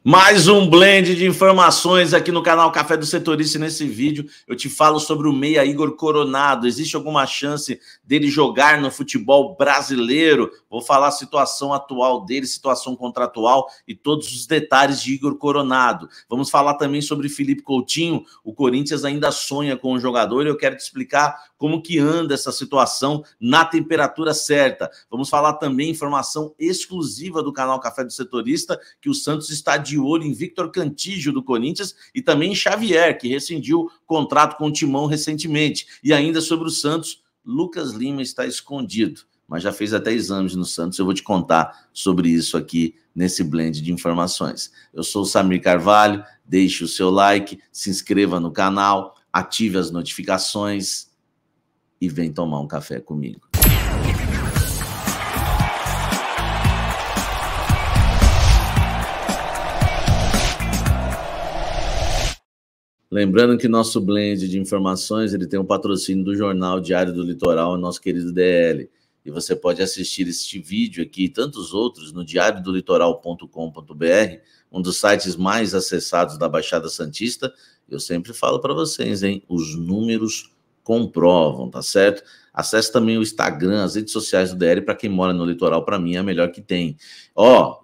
Mais um blend de informações aqui no canal Café do Setorista. E nesse vídeo eu te falo sobre o meia Igor Coronado. Existe alguma chance dele jogar no futebol brasileiro? Vou falar a situação atual dele, situação contratual e todos os detalhes de Igor Coronado. Vamos falar também sobre Felipe Coutinho. O Corinthians ainda sonha com o jogador e eu quero te explicar como que anda essa situação na temperatura certa. Vamos falar também informação exclusiva do canal Café do Setorista, que o Santos está de olho em Victor Cantillo do Corinthians e também em Xavier, que rescindiu contrato com o Timão recentemente. E ainda sobre o Santos, Lucas Lima está escondido, mas já fez até exames no Santos. Eu vou te contar sobre isso aqui nesse blend de informações. Eu sou o Samir Carvalho, deixe o seu like, se inscreva no canal, ative as notificações e vem tomar um café comigo. Lembrando que nosso blend de informações ele tem um patrocínio do Jornal Diário do Litoral, nosso querido DL. E você pode assistir este vídeo aqui e tantos outros no diariodolitoral.com.br, um dos sites mais acessados da Baixada Santista. Eu sempre falo para vocês, hein? Os números comprovam, tá certo? Acesse também o Instagram, as redes sociais do DL, para quem mora no litoral, para mim é a melhor que tem.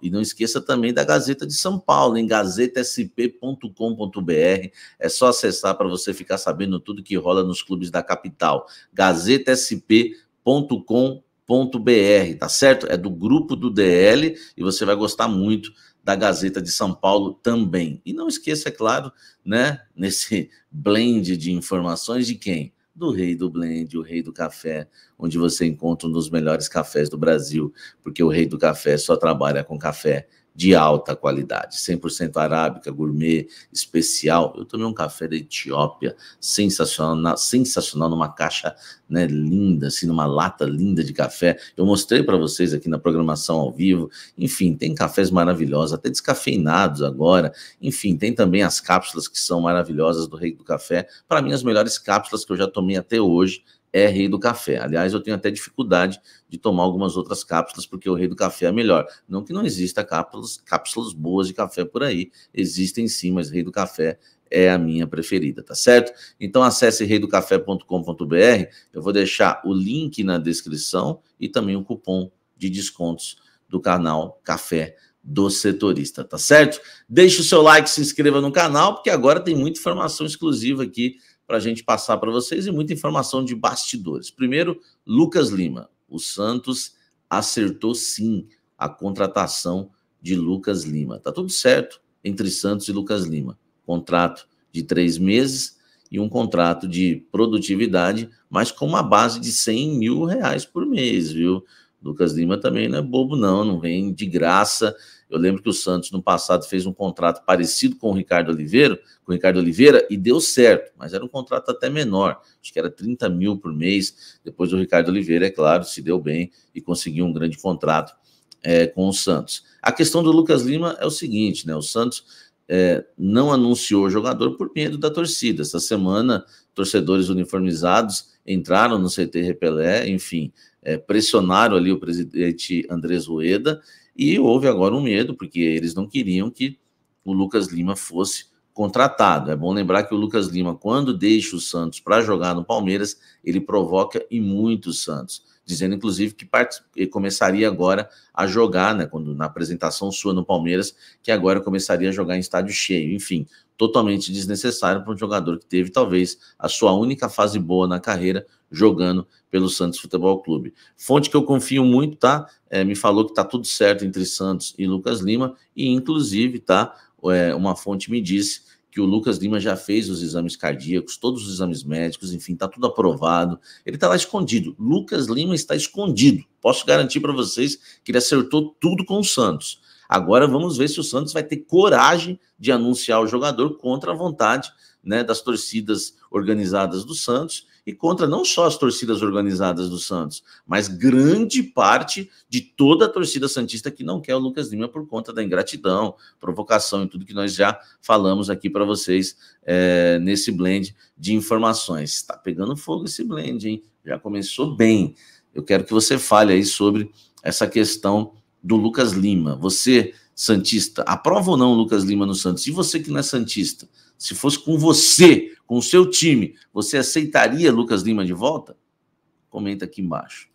E não esqueça também da Gazeta de São Paulo, em gazetasp.com.br. É só acessar para você ficar sabendo tudo que rola nos clubes da capital. gazetasp.com.br, tá certo? É do grupo do DL e você vai gostar muito da Gazeta de São Paulo também. E não esqueça, é claro, né, nesse blend de informações de quem? Do rei do blend, o rei do café, onde você encontra um dos melhores cafés do Brasil, porque o rei do café só trabalha com café de alta qualidade, 100% arábica, gourmet, especial. Eu tomei um café da Etiópia, sensacional, sensacional, numa caixa, né, linda, assim, numa lata linda de café. Eu mostrei para vocês aqui na programação ao vivo. Enfim, tem cafés maravilhosos, até descafeinados agora. Enfim, tem também as cápsulas que são maravilhosas do Rei do Café. Para mim, as melhores cápsulas que eu já tomei até hoje é Rei do Café. Aliás, eu tenho até dificuldade de tomar algumas outras cápsulas, porque o Rei do Café é melhor. Não que não exista cápsulas boas de café por aí. Existem sim, mas Rei do Café é a minha preferida, tá certo? Então acesse reidocafé.com.br, eu vou deixar o link na descrição e também o cupom de descontos do canal Café do Setorista, tá certo? Deixe o seu like, se inscreva no canal, porque agora tem muita informação exclusiva aqui para a gente passar para vocês e muita informação de bastidores. Primeiro, Lucas Lima. O Santos acertou sim a contratação de Lucas Lima. Tá tudo certo entre Santos e Lucas Lima. Contrato de 3 meses e um contrato de produtividade, mas com uma base de R$100 mil por mês, viu? Lucas Lima também não é bobo não vem de graça. Eu lembro que o Santos no passado fez um contrato parecido com o Ricardo Oliveira, e deu certo, mas era um contrato até menor, acho que era 30 mil por mês. Depois o Ricardo Oliveira, é claro, se deu bem e conseguiu um grande contrato com o Santos. A questão do Lucas Lima é o seguinte, né? O Santos não anunciou o jogador por medo da torcida. Essa semana, torcedores uniformizados entraram no CT Repelé, enfim, pressionaram ali o presidente Andrés Rueda e houve agora um medo, porque eles não queriam que o Lucas Lima fosse contratado. É bom lembrar que o Lucas Lima, quando deixa o Santos para jogar no Palmeiras, ele provoca e muito o Santos, dizendo inclusive que começaria agora a jogar, né, na apresentação sua no Palmeiras, que agora começaria a jogar em estádio cheio. Enfim, totalmente desnecessário para um jogador que teve talvez a sua única fase boa na carreira jogando pelo Santos Futebol Clube. Fonte que eu confio muito, tá? Me falou que tá tudo certo entre Santos e Lucas Lima e inclusive, tá? Uma fonte me disse que o Lucas Lima já fez os exames cardíacos, todos os exames médicos, enfim, tá tudo aprovado. Ele tá lá escondido. Lucas Lima está escondido. Posso garantir para vocês que ele acertou tudo com o Santos. Agora vamos ver se o Santos vai ter coragem de anunciar o jogador contra a vontade, né, das torcidas organizadas do Santos e contra não só as torcidas organizadas do Santos, mas grande parte de toda a torcida santista que não quer o Lucas Lima por conta da ingratidão, provocação e tudo que nós já falamos aqui para vocês nesse blend de informações. Tá pegando fogo esse blend, hein? Já começou bem. Eu quero que você fale aí sobre essa questão do Lucas Lima. Você santista, aprova ou não o Lucas Lima no Santos? E você que não é santista, se fosse com você, com o seu time, você aceitaria Lucas Lima de volta? Comenta aqui embaixo.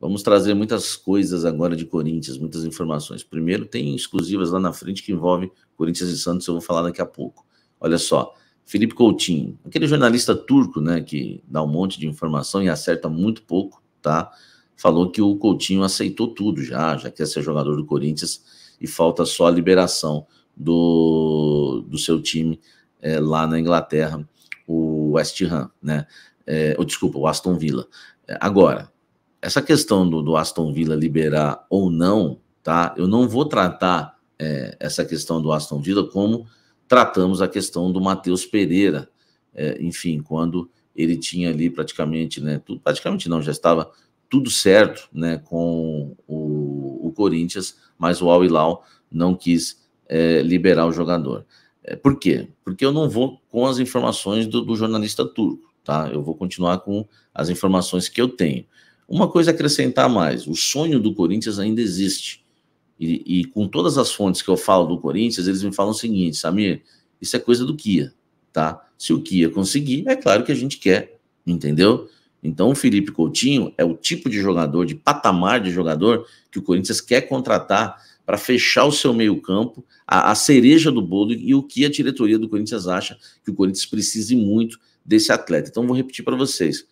Vamos trazer muitas coisas agora de Corinthians, muitas informações. Primeiro, tem exclusivas lá na frente que envolvem Corinthians e Santos, eu vou falar daqui a pouco. Olha só, Felipe Coutinho, aquele jornalista turco, né, que dá um monte de informação e acerta muito pouco, tá? Falou que o Coutinho aceitou tudo já quer ser jogador do Corinthians e falta só a liberação do seu time lá na Inglaterra, o West Ham, né? Desculpa, o Aston Villa. Agora, essa questão do Aston Villa liberar ou não, tá? Eu não vou tratar essa questão do Aston Villa como tratamos a questão do Matheus Pereira, enfim, quando ele tinha ali praticamente, né? Praticamente não, já estava tudo certo, né? Com o Corinthians, mas o Al Hilal não quis liberar o jogador. Por quê? Porque eu não vou com as informações do jornalista turco, tá? Eu vou continuar com as informações que eu tenho. Uma coisa a acrescentar mais, o sonho do Corinthians ainda existe. E com todas as fontes que eu falo do Corinthians, eles me falam o seguinte: Samir, isso é coisa do Kia, tá? Se o Kia conseguir, é claro que a gente quer, entendeu? Então o Felipe Coutinho é o tipo de jogador, de patamar de jogador que o Corinthians quer contratar para fechar o seu meio-campo, a cereja do bolo, e o que a diretoria do Corinthians acha que o Corinthians precise muito desse atleta. Então vou repetir para vocês: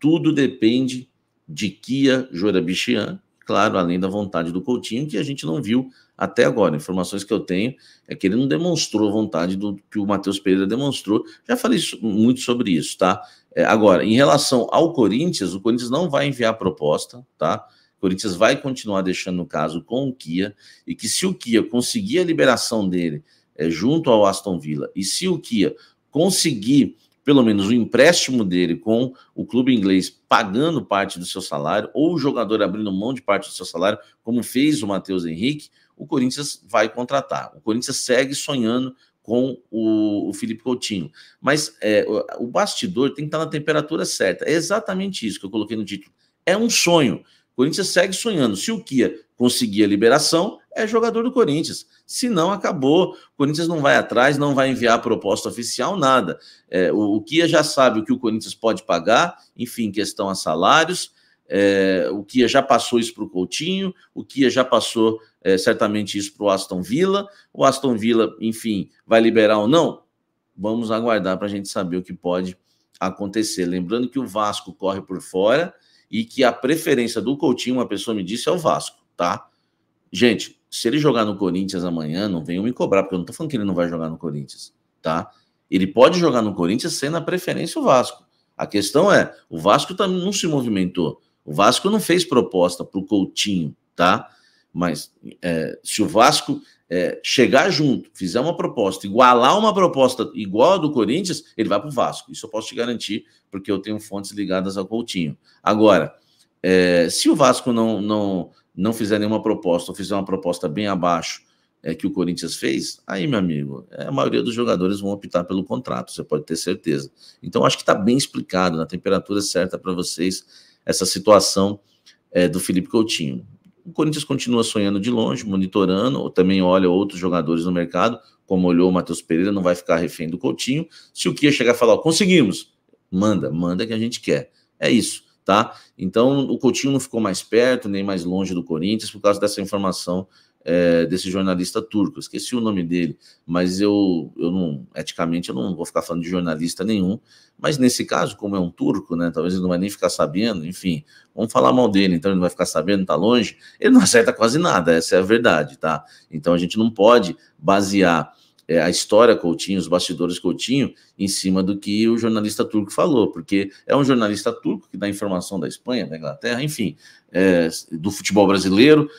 tudo depende de Kia Jorabichian, claro, além da vontade do Coutinho, que a gente não viu até agora. Informações que eu tenho é que ele não demonstrou a vontade do que o Matheus Pereira demonstrou. Já falei muito sobre isso, tá? Agora, em relação ao Corinthians, o Corinthians não vai enviar proposta, tá? O Corinthians vai continuar deixando o caso com o Kia, e que se o Kia conseguir a liberação dele junto ao Aston Villa, e se o Kia conseguir pelo menos o empréstimo dele com o clube inglês pagando parte do seu salário, ou o jogador abrindo mão de parte do seu salário, como fez o Matheus Henrique, o Corinthians vai contratar. O Corinthians segue sonhando com o Felipe Coutinho. Mas o bastidor tem que estar na temperatura certa. É exatamente isso que eu coloquei no título. É um sonho. O Corinthians segue sonhando. Se o Kia conseguir a liberação, é jogador do Corinthians. Se não, acabou. O Corinthians não vai atrás, não vai enviar proposta oficial, nada. O Kia já sabe o que o Corinthians pode pagar, enfim, questão a salários. O Kia já passou isso para o Coutinho, o Kia já passou certamente isso para o Aston Villa. O Aston Villa, enfim, vai liberar ou não? Vamos aguardar para a gente saber o que pode acontecer. Lembrando que o Vasco corre por fora e que a preferência do Coutinho, uma pessoa me disse, é o Vasco, tá? Gente, se ele jogar no Corinthians amanhã, não venham me cobrar, porque eu não tô falando que ele não vai jogar no Corinthians, tá? Ele pode jogar no Corinthians sendo a preferência o Vasco. A questão é, o Vasco também não se movimentou. O Vasco não fez proposta pro Coutinho, tá? Mas se o Vasco chegar junto, fizer uma proposta, igualar uma proposta igual a do Corinthians, ele vai pro Vasco. Isso eu posso te garantir, porque eu tenho fontes ligadas ao Coutinho. Agora, se o Vasco não fizer nenhuma proposta, ou fizer uma proposta bem abaixo que o Corinthians fez, aí, meu amigo, a maioria dos jogadores vão optar pelo contrato, você pode ter certeza. Então, acho que está bem explicado, na temperatura certa para vocês, essa situação do Felipe Coutinho. O Corinthians continua sonhando de longe, monitorando, ou também olha outros jogadores no mercado, como olhou o Matheus Pereira, não vai ficar refém do Coutinho. Se o Kia chegar e falar, conseguimos, manda que a gente quer. É isso, tá? Então, o Coutinho não ficou mais perto, nem mais longe do Corinthians, por causa dessa informação desse jornalista turco. Esqueci o nome dele, mas eu não, eticamente, eu não vou ficar falando de jornalista nenhum, mas nesse caso, como é um turco, né, talvez ele não vai nem ficar sabendo, enfim, vamos falar mal dele, então ele não vai ficar sabendo, tá longe, ele não acerta quase nada, essa é a verdade, tá? Então a gente não pode basear a história Coutinho, os bastidores Coutinho, em cima do que o jornalista turco falou, porque é um jornalista turco que dá informação da Espanha, da Inglaterra, enfim, do futebol brasileiro,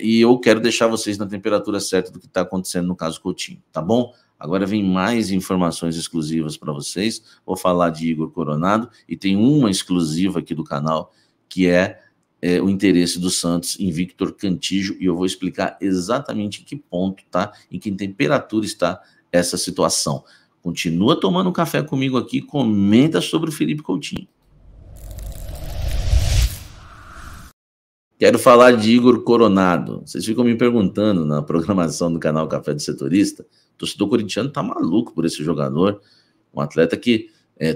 e eu quero deixar vocês na temperatura certa do que está acontecendo no caso Coutinho, tá bom? Agora vem mais informações exclusivas para vocês, vou falar de Igor Coronado, e tem uma exclusiva aqui do canal, que o interesse do Santos em Victor Cantillo, e eu vou explicar exatamente em que ponto, tá? Em que temperatura está essa situação. Continua tomando café comigo aqui, comenta sobre o Felipe Coutinho. Quero falar de Igor Coronado. Vocês ficam me perguntando na programação do canal Café do Setorista. O torcedor corintiano tá maluco por esse jogador. Um atleta que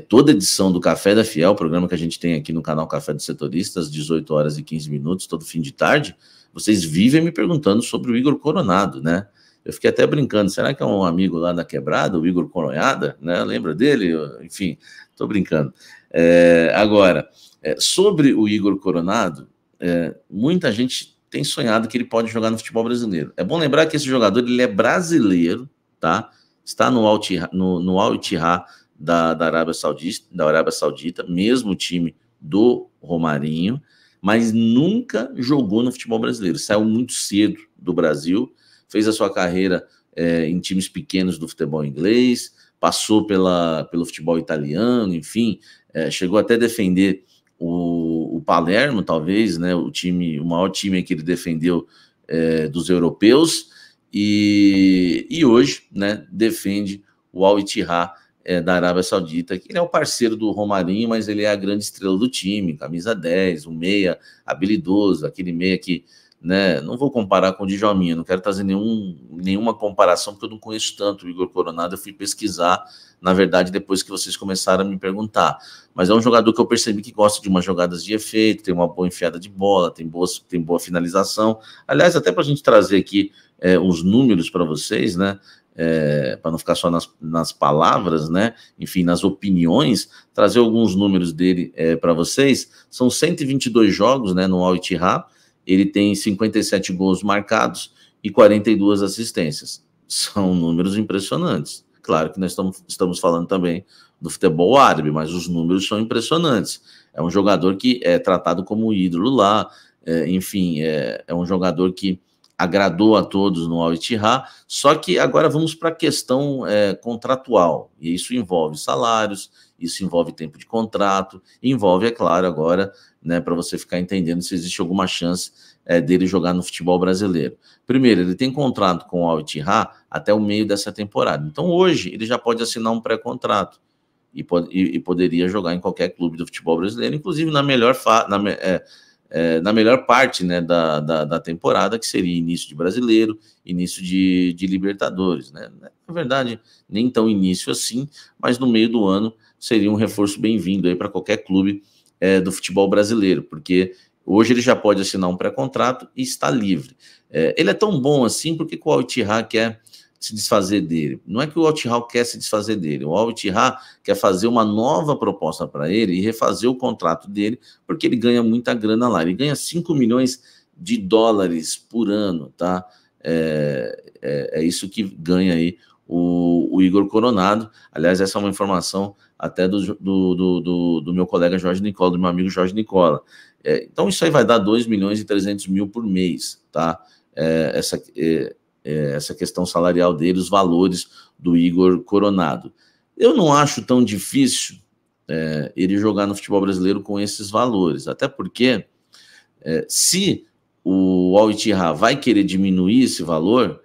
toda edição do Café da Fiel, o programa que a gente tem aqui no canal Café do Setorista, às 18 horas e 15 minutos, todo fim de tarde, vocês vivem me perguntando sobre o Igor Coronado, né? Eu fiquei até brincando, será que é um amigo lá da Quebrada, o Igor Coronhada, né? Lembra dele? Enfim, tô brincando. Agora, sobre o Igor Coronado, muita gente tem sonhado que ele pode jogar no futebol brasileiro. É bom lembrar que esse jogador ele é brasileiro, tá? Está no Al-Ittihad da Arábia Saudita, mesmo time do Romarinho, mas nunca jogou no futebol brasileiro. Saiu muito cedo do Brasil, fez a sua carreira em times pequenos do futebol inglês, passou pelo futebol italiano, enfim, chegou até a defender o Palermo, talvez, né, o maior time que ele defendeu dos europeus, e hoje, né, defende o Al-Ittihad da Arábia Saudita, que ele é o parceiro do Romarinho, mas ele é a grande estrela do time, camisa 10, um meia habilidoso, aquele meia que, né, não vou comparar com o Djalminha, não quero trazer nenhuma comparação, porque eu não conheço tanto o Igor Coronado, eu fui pesquisar, na verdade, depois que vocês começaram a me perguntar, mas é um jogador que eu percebi que gosta de umas jogadas de efeito, tem uma boa enfiada de bola, tem boa finalização, aliás, até para a gente trazer aqui os números para vocês, né, para não ficar só nas palavras, né? Enfim, nas opiniões, trazer alguns números dele para vocês. São 122 jogos, né, no Al-Ittihad, ele tem 57 gols marcados e 42 assistências. São números impressionantes. Claro que nós estamos falando também do futebol árabe, mas os números são impressionantes. É um jogador que é tratado como ídolo lá, enfim, é um jogador que agradou a todos no Al-Ittihad, só que agora vamos para a questão contratual, e isso envolve salários, isso envolve tempo de contrato, envolve, é claro, agora, né, para você ficar entendendo se existe alguma chance dele jogar no futebol brasileiro. Primeiro, ele tem contrato com o Al-Ittihad até o meio dessa temporada, então hoje ele já pode assinar um pré-contrato, e poderia jogar em qualquer clube do futebol brasileiro, inclusive na melhor parte, né, da temporada, que seria início de Brasileiro, início de Libertadores, né? Na verdade, nem tão início assim, mas no meio do ano seria um reforço bem-vindo aí para qualquer clube do futebol brasileiro, porque hoje ele já pode assinar um pré-contrato e está livre. Ele é tão bom assim porque o Al-Ittihad quer se desfazer dele. Não é que o Al-Ittihad quer se desfazer dele, o Al-Ittihad quer fazer uma nova proposta para ele e refazer o contrato dele, porque ele ganha muita grana lá. Ele ganha 5 milhões de dólares por ano, tá? É isso que ganha aí o Igor Coronado. Aliás, essa é uma informação até do meu colega Jorge Nicola, do meu amigo Jorge Nicola. Então, isso aí vai dar 2 milhões e 300 mil por mês, tá? Essa questão salarial dele, os valores do Igor Coronado. Eu não acho tão difícil ele jogar no futebol brasileiro com esses valores, até porque se o Al-Ittihad vai querer diminuir esse valor,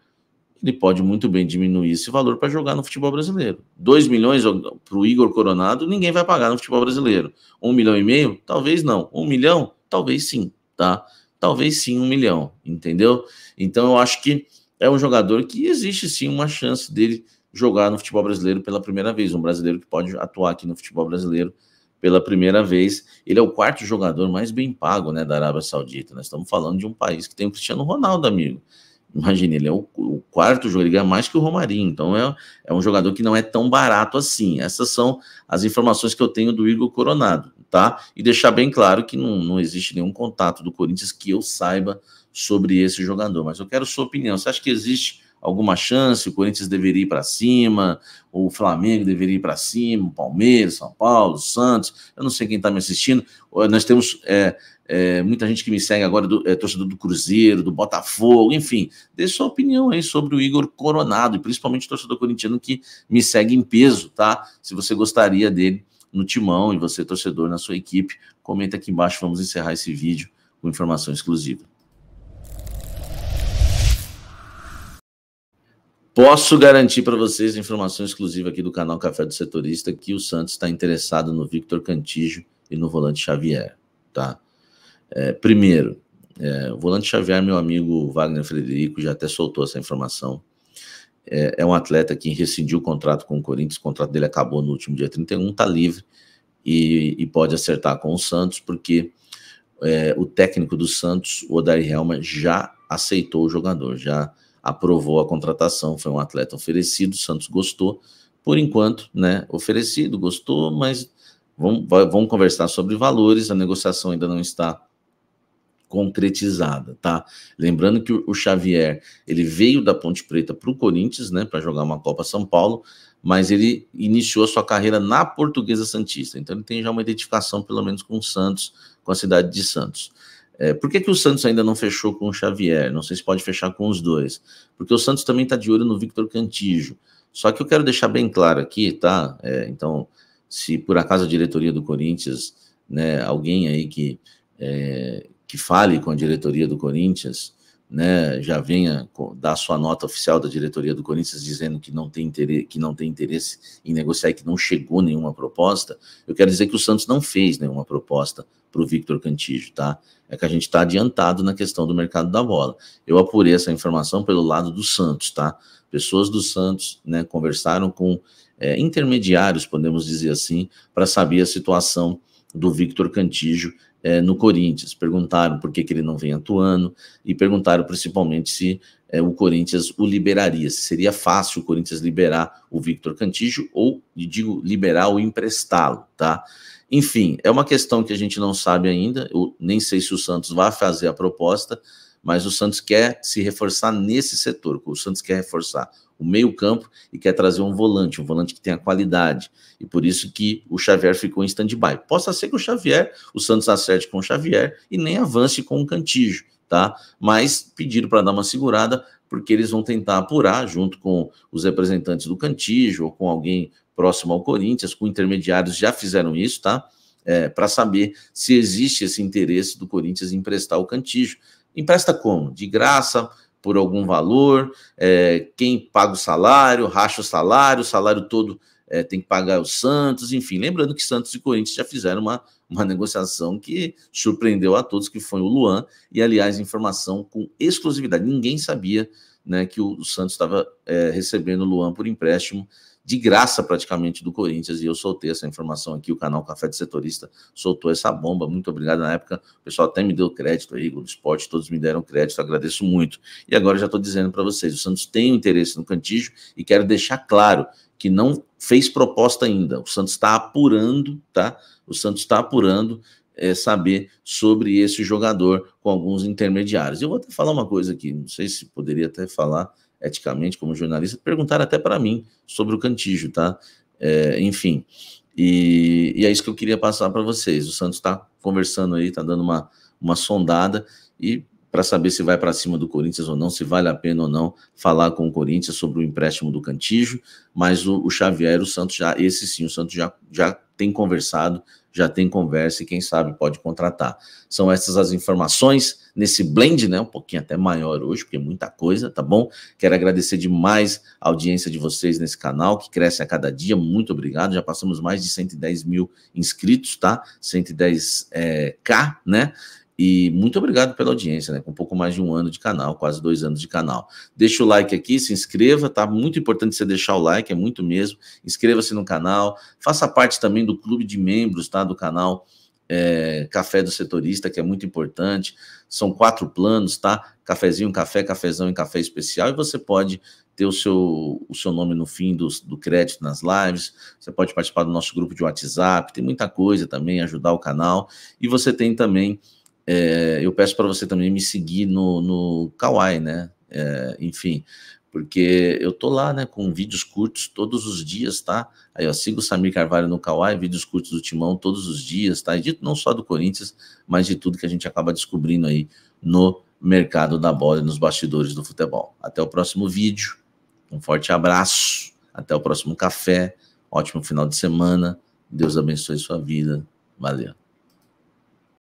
ele pode muito bem diminuir esse valor para jogar no futebol brasileiro. 2 milhões para o Igor Coronado, ninguém vai pagar no futebol brasileiro. 1,5 milhão? Talvez não. 1 milhão? Talvez sim, tá? Talvez sim 1 milhão, entendeu? Então eu acho que é um jogador que existe sim uma chance dele jogar no futebol brasileiro pela primeira vez, um brasileiro que pode atuar aqui no futebol brasileiro pela primeira vez. Ele é o quarto jogador mais bem pago, né, da Arábia Saudita. Nós estamos falando de um país que tem o Cristiano Ronaldo, amigo. Imagina, ele é o quarto jogador, ele ganha mais que o Romarinho, então é um jogador que não é tão barato assim. Essas são as informações que eu tenho do Igor Coronado, tá? E deixar bem claro que não existe nenhum contato do Corinthians que eu saiba sobre esse jogador, mas eu quero sua opinião. Você acha que existe alguma chance? O Corinthians deveria ir para cima, o Flamengo deveria ir para cima, o Palmeiras, São Paulo, Santos, eu não sei quem está me assistindo. Nós temos muita gente que me segue agora, torcedor do Cruzeiro, do Botafogo, enfim, dê sua opinião aí sobre o Igor Coronado, e principalmente o torcedor corintiano que me segue em peso, tá? Se você gostaria dele no timão, e você torcedor na sua equipe, comenta aqui embaixo, vamos encerrar esse vídeo com informação exclusiva. Posso garantir para vocês, informação exclusiva aqui do canal Café do Setorista, que o Santos está interessado no Victor Cantillo e no volante Xavier, tá? Primeiro, O volante Xavier, meu amigo Wagner Frederico, já até soltou essa informação. É um atleta que rescindiu o contrato com o Corinthians, o contrato dele acabou no último dia 31, está livre e pode acertar com o Santos, porque o técnico do Santos, o Odair Helma, já aceitou o jogador, já aprovou a contratação, foi um atleta oferecido, o Santos gostou, por enquanto, né, oferecido, gostou, mas vamos conversar sobre valores, a negociação ainda não está concretizada, tá? Lembrando que o Xavier, ele veio da Ponte Preta para o Corinthians, né, para jogar uma Copa São Paulo, mas ele iniciou a sua carreira na Portuguesa Santista, então ele tem já uma identificação, pelo menos, com o Santos, com a cidade de Santos. Por que o Santos ainda não fechou com o Xavier? Não sei se pode fechar com os dois. Porque o Santos também está de olho no Victor Cantillo. Só que eu quero deixar bem claro aqui, tá? Então, se por acaso a diretoria do Corinthians, né, alguém aí que fale com a diretoria do Corinthians, né, já venha dar sua nota oficial da diretoria do Corinthians dizendo que não tem interesse em negociar e que não chegou nenhuma proposta, eu quero dizer que o Santos não fez nenhuma proposta para o Victor Cantillo, tá? É que a gente está adiantado na questão do mercado da bola. Eu apurei essa informação pelo lado do Santos, tá? Pessoas do Santos, né, conversaram com intermediários, podemos dizer assim, para saber a situação do Victor Cantillo no Corinthians. Perguntaram por que ele não vem atuando e perguntaram principalmente se o Corinthians o liberaria, se seria fácil o Corinthians liberar o Victor Cantillo ou, liberar ou emprestá-lo, tá? Enfim, é uma questão que a gente não sabe ainda, eu nem sei se o Santos vai fazer a proposta, mas o Santos quer se reforçar nesse setor, o Santos quer reforçar o meio-campo e quer trazer um volante que tenha qualidade, e por isso que o Xavier ficou em stand-by. Possa ser que o Santos acerte com o Xavier e nem avance com o Cantillo, tá? Mas pediram para dar uma segurada, porque eles vão tentar apurar, junto com os representantes do Cantillo, ou com alguém próximo ao Corinthians, com intermediários, já fizeram isso, tá? Para saber se existe esse interesse do Corinthians em emprestar o Cantillo. Empresta como? De graça, por algum valor, quem paga o salário, racha o salário todo tem que pagar o Santos, enfim. Lembrando que Santos e Corinthians já fizeram uma negociação que surpreendeu a todos, que foi o Luan, e aliás, informação com exclusividade. Ninguém sabia, né, que o Santos estava recebendo o Luan por empréstimo de graça praticamente do Corinthians, e eu soltei essa informação aqui, o canal Café de Setorista soltou essa bomba, muito obrigado. Na época o pessoal até me deu crédito aí, Globo Esporte, todos me deram crédito, agradeço muito. E agora já estou dizendo para vocês, o Santos tem um interesse no Cantillo e quero deixar claro que não fez proposta ainda, o Santos está apurando, tá? O Santos está apurando saber sobre esse jogador com alguns intermediários. Eu vou até falar uma coisa aqui, não sei se poderia até falar eticamente como jornalista, perguntaram até para mim sobre o Cantillo, tá? Enfim, e é isso que eu queria passar para vocês. O Santos está conversando aí, está dando uma sondada e para saber se vai para cima do Corinthians ou não, se vale a pena ou não falar com o Corinthians sobre o empréstimo do Cantillo, mas o Xavier, o Santos esse sim, o Santos já tem conversado, já tem conversa e quem sabe pode contratar. São essas as informações nesse blend, né, um pouquinho até maior hoje, porque é muita coisa, tá bom? Quero agradecer demais a audiência de vocês nesse canal, que cresce a cada dia, muito obrigado, já passamos mais de 110 mil inscritos, tá? 110K, né? E muito obrigado pela audiência, né? Com um pouco mais de 1 ano de canal, quase 2 anos de canal. Deixa o like aqui, se inscreva, tá? Muito importante você deixar o like, é muito mesmo. Inscreva-se no canal, faça parte também do clube de membros, tá? Do canal Café do Setorista, que é muito importante. São 4 planos, tá? Cafezinho, café, cafezão e café especial. E você pode ter o seu nome no fim do crédito nas lives. Você pode participar do nosso grupo de WhatsApp. Tem muita coisa também, ajudar o canal. E você tem também... eu peço para você também me seguir no Kawaii, né? Enfim, porque eu tô lá, né, com vídeos curtos todos os dias, tá? Aí, ó, siga o Samir Carvalho no Kawaii, vídeos curtos do Timão todos os dias, tá? E dito não só do Corinthians, mas de tudo que a gente acaba descobrindo aí no mercado da bola e nos bastidores do futebol. Até o próximo vídeo, um forte abraço, até o próximo café, ótimo final de semana, Deus abençoe sua vida, valeu.